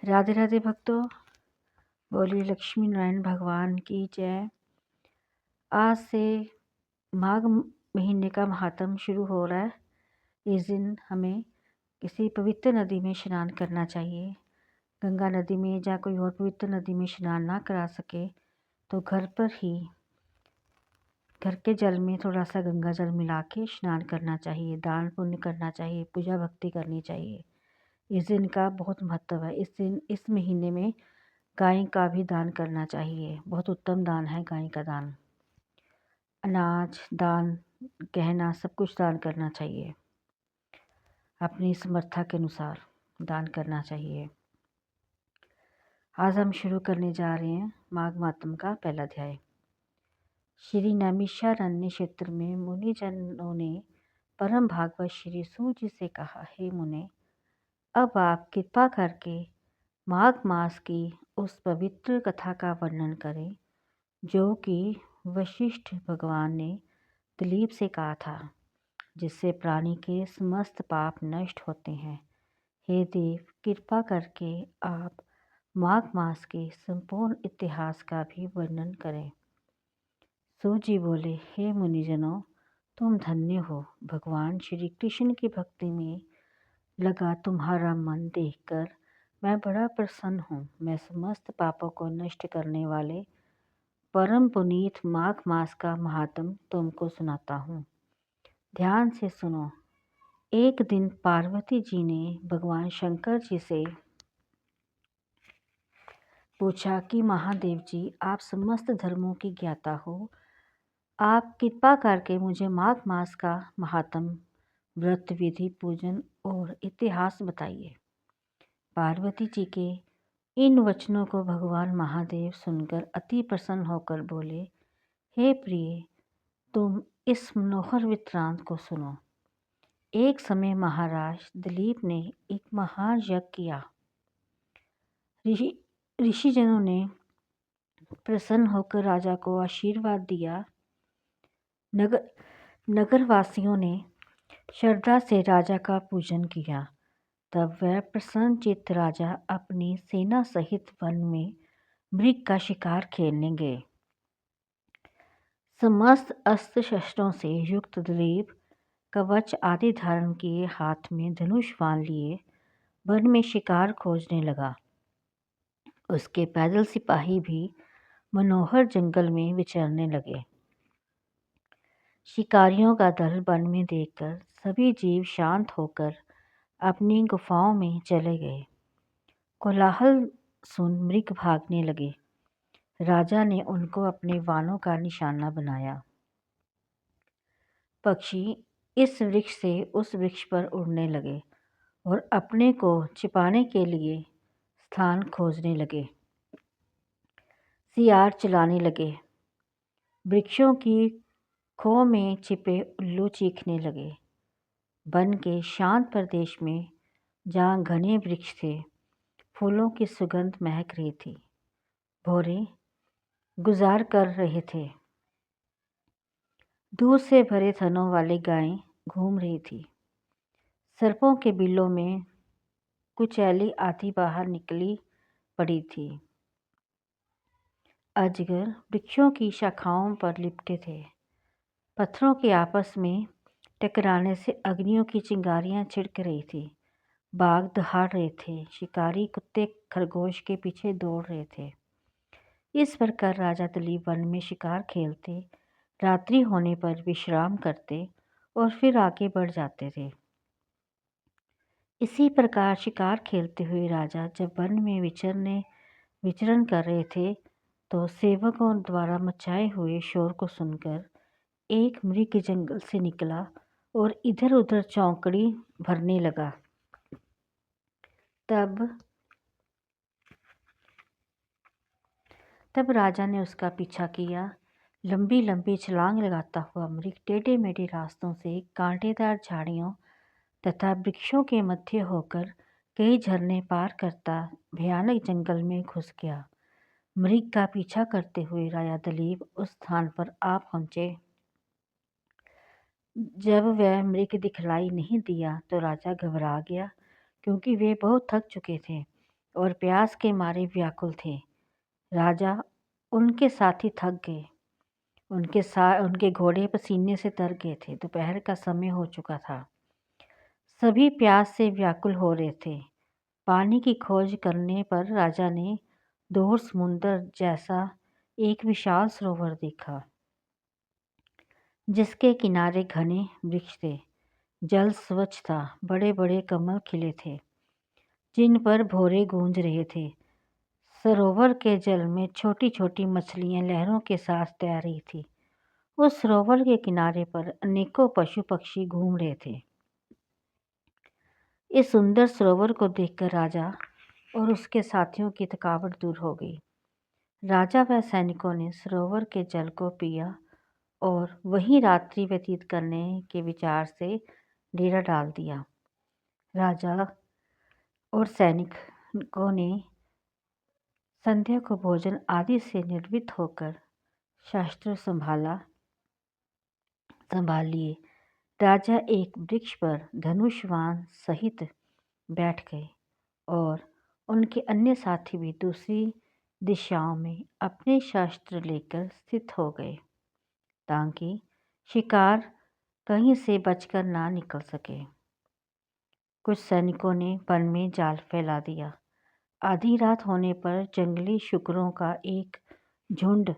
राधे राधे भक्तों, बोलिए लक्ष्मी नारायण भगवान की जय। आज से माघ महीने का महात्म शुरू हो रहा है। इस दिन हमें किसी पवित्र नदी में स्नान करना चाहिए। गंगा नदी में या कोई और पवित्र नदी में स्नान ना करा सके तो घर पर ही घर के जल में थोड़ा सा गंगा जल मिला के स्नान करना चाहिए, दान पुण्य करना चाहिए, पूजा भक्ति करनी चाहिए। इस दिन का बहुत महत्व है। इस दिन इस महीने में गाय का भी दान करना चाहिए। बहुत उत्तम दान है गाय का दान। अनाज दान, गहना सब कुछ दान करना चाहिए। अपनी समर्था के अनुसार दान करना चाहिए। आज हम शुरू करने जा रहे हैं माघ मातम का पहला अध्याय। श्री नैमिषारण्य क्षेत्र में मुनिजनों ने परम भागवत श्री सूत जी से कहा, हे मुने, अब आप कृपा करके माघ मास की उस पवित्र कथा का वर्णन करें जो कि वशिष्ठ भगवान ने दिलीप से कहा था, जिससे प्राणी के समस्त पाप नष्ट होते हैं। हे देव, कृपा करके आप माघ मास के संपूर्ण इतिहास का भी वर्णन करें। सूत जी बोले, हे मुनिजनों, तुम धन्य हो। भगवान श्री कृष्ण की भक्ति में लगा तुम्हारा मन देखकर मैं बड़ा प्रसन्न हूँ। मैं समस्त पापों को नष्ट करने वाले परम पुनीत माघ मास का महात्म तुमको सुनाता हूँ। ध्यान से सुनो। एक दिन पार्वती जी ने भगवान शंकर जी से पूछा कि महादेव जी, आप समस्त धर्मों की ज्ञाता हो, आप कृपा करके मुझे माघ मास का महात्म, व्रत विधि, पूजन और इतिहास बताइए। पार्वती जी के इन वचनों को भगवान महादेव सुनकर अति प्रसन्न होकर बोले, हे प्रिय, तुम इस मनोहर वृत्तांत को सुनो। एक समय महाराज दिलीप ने एक महान यज्ञ किया। ऋषिजनों ने प्रसन्न होकर राजा को आशीर्वाद दिया। नगरवासियों ने श्रद्धा से राजा का पूजन किया। तब वह प्रसन्नचित्त राजा अपनी सेना सहित वन में मृग का शिकार खेलने गए। समस्त अस्त्र शस्त्रों से युक्त दिलीप कवच आदि धारण किए, हाथ में धनुष बाण लिए वन में शिकार खोजने लगा। उसके पैदल सिपाही भी मनोहर जंगल में विचरने लगे। शिकारियों का दल वन में देखकर सभी जीव शांत होकर अपनी गुफाओं में चले गए। कोलाहल सुन मृग भागने लगे। राजा ने उनको अपने बाणों का निशाना बनाया। पक्षी इस वृक्ष से उस वृक्ष पर उड़ने लगे और अपने को छिपाने के लिए स्थान खोजने लगे। सियार चलाने लगे। वृक्षों की खो में छिपे उल्लू चीखने लगे। वन के शांत प्रदेश में जहाँ घने वृक्ष थे, फूलों की सुगंध महक रही थी। भौरे गुजार कर रहे थे। दूध से भरे थनों वाली गायें घूम रही थी। सर्पों के बिलों में कुचैली आदि बाहर निकली पड़ी थी। अजगर वृक्षों की शाखाओं पर लिपटे थे। पत्थरों के आपस में टकराने से अग्नियों की चिंगारियां छिड़क रही थी। बाघ दहाड़ रहे थे। शिकारी कुत्ते खरगोश के पीछे दौड़ रहे थे। इस प्रकार राजा दिलीप वन में शिकार खेलते, रात्रि होने पर विश्राम करते और फिर आगे बढ़ जाते थे। इसी प्रकार शिकार खेलते हुए राजा जब वन में विचरण कर रहे थे तो सेवकों द्वारा मचाए हुए शोर को सुनकर एक मृग जंगल से निकला और इधर उधर चौकड़ी भरने लगा। तब राजा ने उसका पीछा किया। लंबी लंबी छलांग लगाता हुआ मृग टेढ़े मेढ़े रास्तों से, कांटेदार झाड़ियों तथा वृक्षों के मध्य होकर कई झरने पार करता भयानक जंगल में घुस गया। मृग का पीछा करते हुए राजा दिलीप उस स्थान पर आ पहुँचे। जब वह मृग दिखलाई नहीं दिया तो राजा घबरा गया, क्योंकि वे बहुत थक चुके थे। और प्यास के मारे व्याकुल थे। राजा उनके साथी थक गए, उनके घोड़े पसीने से तर गए थे। दोपहर का समय हो चुका था। सभी प्यास से व्याकुल हो रहे थे। पानी की खोज करने पर राजा ने दूर समुंदर जैसा एक विशाल सरोवर देखा, जिसके किनारे घने वृक्ष थे। जल स्वच्छ था, बड़े बड़े कमल खिले थे, जिन पर भौरे गूंज रहे थे। सरोवर के जल में छोटी छोटी मछलियां लहरों के साथ तैर रही थी। उस सरोवर के किनारे पर अनेकों पशु पक्षी घूम रहे थे। इस सुंदर सरोवर को देखकर राजा और उसके साथियों की थकावट दूर हो गई। राजा व सैनिकों ने सरोवर के जल को पिया और वहीं रात्रि व्यतीत करने के विचार से डेरा डाल दिया। राजा और सैनिकों ने संध्या को भोजन आदि से निर्वित होकर शास्त्र संभाल लिए। राजा एक वृक्ष पर धनुष्वान सहित बैठ गए और उनके अन्य साथी भी दूसरी दिशाओं में अपने शस्त्र लेकर स्थित हो गए, ताकि शिकार कहीं से बचकर ना निकल सके। कुछ सैनिकों ने वन में जाल फैला दिया। आधी रात होने पर जंगली शुकरों का एक झुंड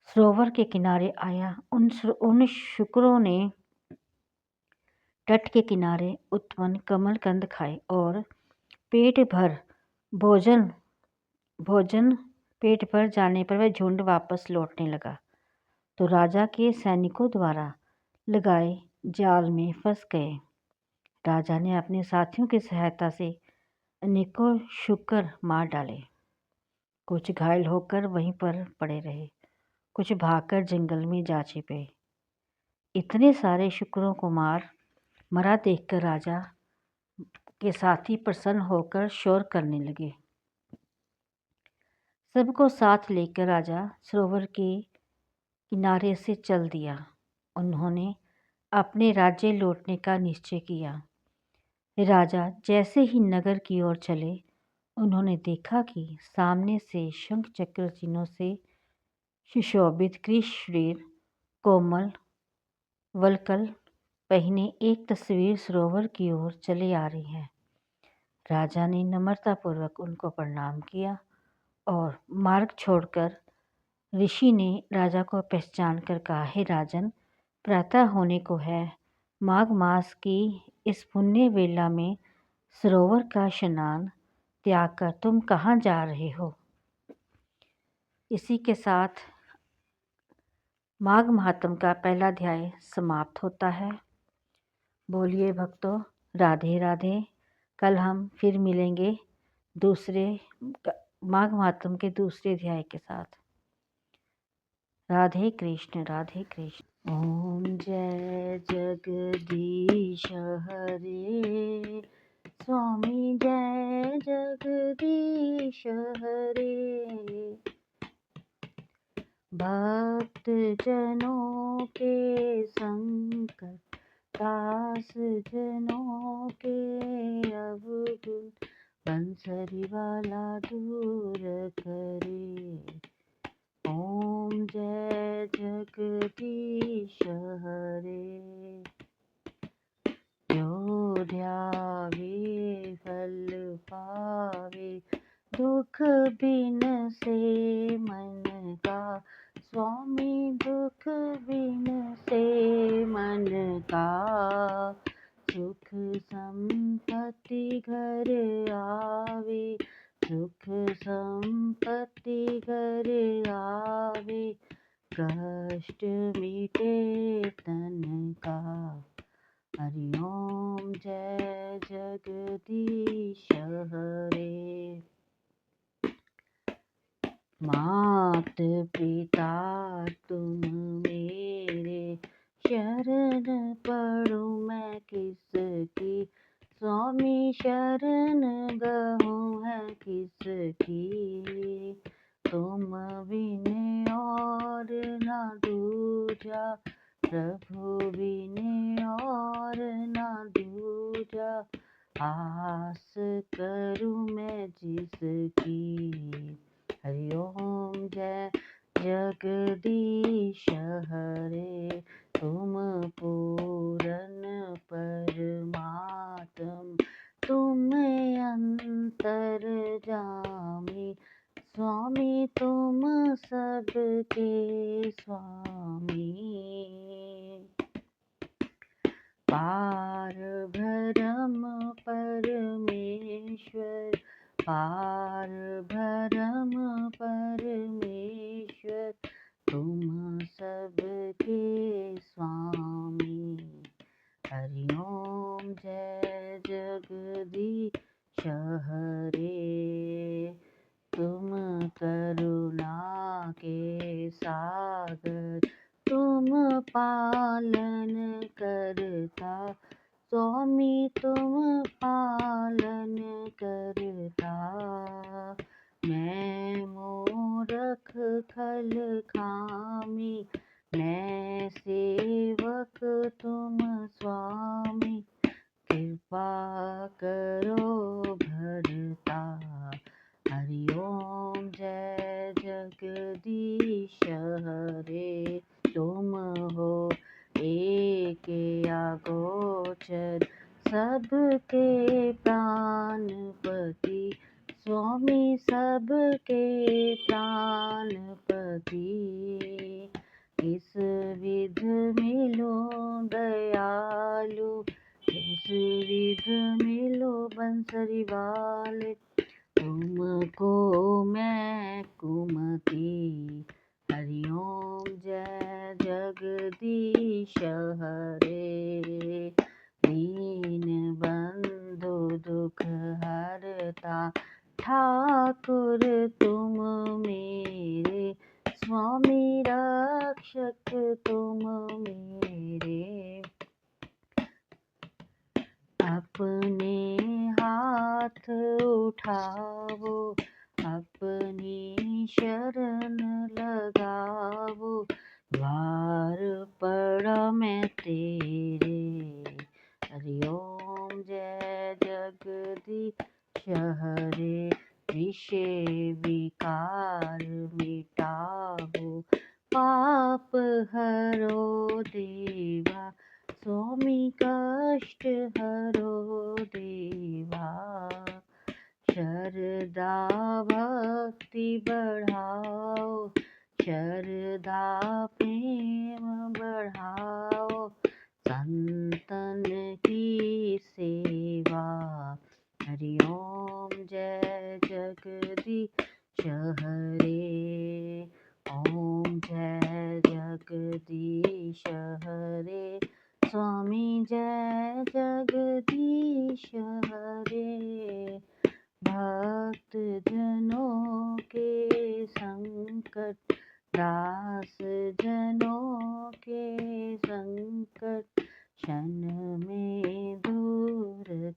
सरोवर के किनारे आया। उन शुकरों ने तट के किनारे उत्पन्न कमलकंद खाए और पेट भर भोजन पेट भर जाने पर वह झुंड वापस लौटने लगा, तो राजा के सैनिकों द्वारा लगाए जाल में फंस गए। राजा ने अपने साथियों की सहायता से अनेकों शुकर मार डाले। कुछ घायल होकर वहीं पर पड़े रहे, कुछ भागकर जंगल में जा छिपे। इतने सारे शुकरों को मरा देखकर राजा के साथी प्रसन्न होकर शोर करने लगे। सबको साथ लेकर राजा सरोवर के किनारे से चल दिया। उन्होंने अपने राज्य लौटने का निश्चय किया। राजा जैसे ही नगर की ओर चले, उन्होंने देखा कि सामने से शंख चक्र चिन्हों से सुशोभित कृष्ण कोमल वलकल पहने एक तस्वीर सरोवर की ओर चले आ रही है। राजा ने नम्रतापूर्वक उनको प्रणाम किया और मार्ग छोड़कर ऋषि ने राजा को पहचान कर कहा, हे राजन, प्रातः होने को है। माघ मास की इस पुण्य वेला में सरोवर का स्नान त्याग कर तुम कहाँ जा रहे हो? इसी के साथ माघ महात्म का पहला अध्याय समाप्त होता है। बोलिए भक्तों, राधे राधे। कल हम फिर मिलेंगे दूसरे माघ महात्म के दूसरे अध्याय के साथ। राधे कृष्ण, राधे कृष्ण। ओम जय जगदीश हरे, स्वामी जय जगदीश हरे। भक्त जनों के संकट, दास जनों के अवगुण, बंसरी वाला दूर करे। ओम जय जगदीश हरे। जो ध्यावे फल पावे, दुख बिन से मन का। स्वामी दुख बिन से मन का, सुख संपत्ति घर आवे, सुख संपत्ति घर आवे, कष्ट मिटे तन का। हरि ओम जय जगदीश हरे। मात पिता तुम मेरे, शरण पढ़ूं मैं किसकी। स्वामी शरण गहूँ है किसकी। तुम बिन और ना दूजा, प्रभु बिन और ना दूजा। आस करूँ मैं जिसकी। हरि ओम जय जगदीश हरे, तुम पूरन परमात्म, तुम अंतर्यामी, स्वामी तुम सबके स्वामी। पार ब्रह्म परमेश्वर, पार ब्रह्म परमेश्वर, तुम सबके स्वामी। हरि ओम जय जगदीश हरे, तुम करुणा के सागर, तुम पालन करता, स्वामी तुम पालन करता। मैं मूरख खल खामी, मैं सेवक तुम स्वामी, कृपा करो भरता। हरि ओम जय जगदीश हरे, तुम हो एक अगोचर, सबके प्राणपति, स्वामी सबके प्राणपति। इस विध मिलो दयालु, इस विध मिलो बंसरी वाले, तुमको मैं कुमति। हरि ओम जय जगदीश हरे, दीन बंधु दुख हरता, ठाकुर तुम मेरे, स्वामी रक्षक तुम मेरे। अपने हाथ उठाओ, अपनी शरण लगाओ, वार पड़ा मैं तेरे। हरि ओम जय जगदीश हरे, विषय विकार मिटाओ, पाप हरो देवा, स्वामी कष्ट हरो देवा। शरदा भक्ति बढ़ाओ, शरदा प्रेम बढ़ाओ, संतन की सेवा। हरि ओम जय जगदीश हरे, ओम जय जगदीश हरे, स्वामी जय जगदीश हरे। भक्त जनों के संकट, दास जनों के संकट, क्षण में दूर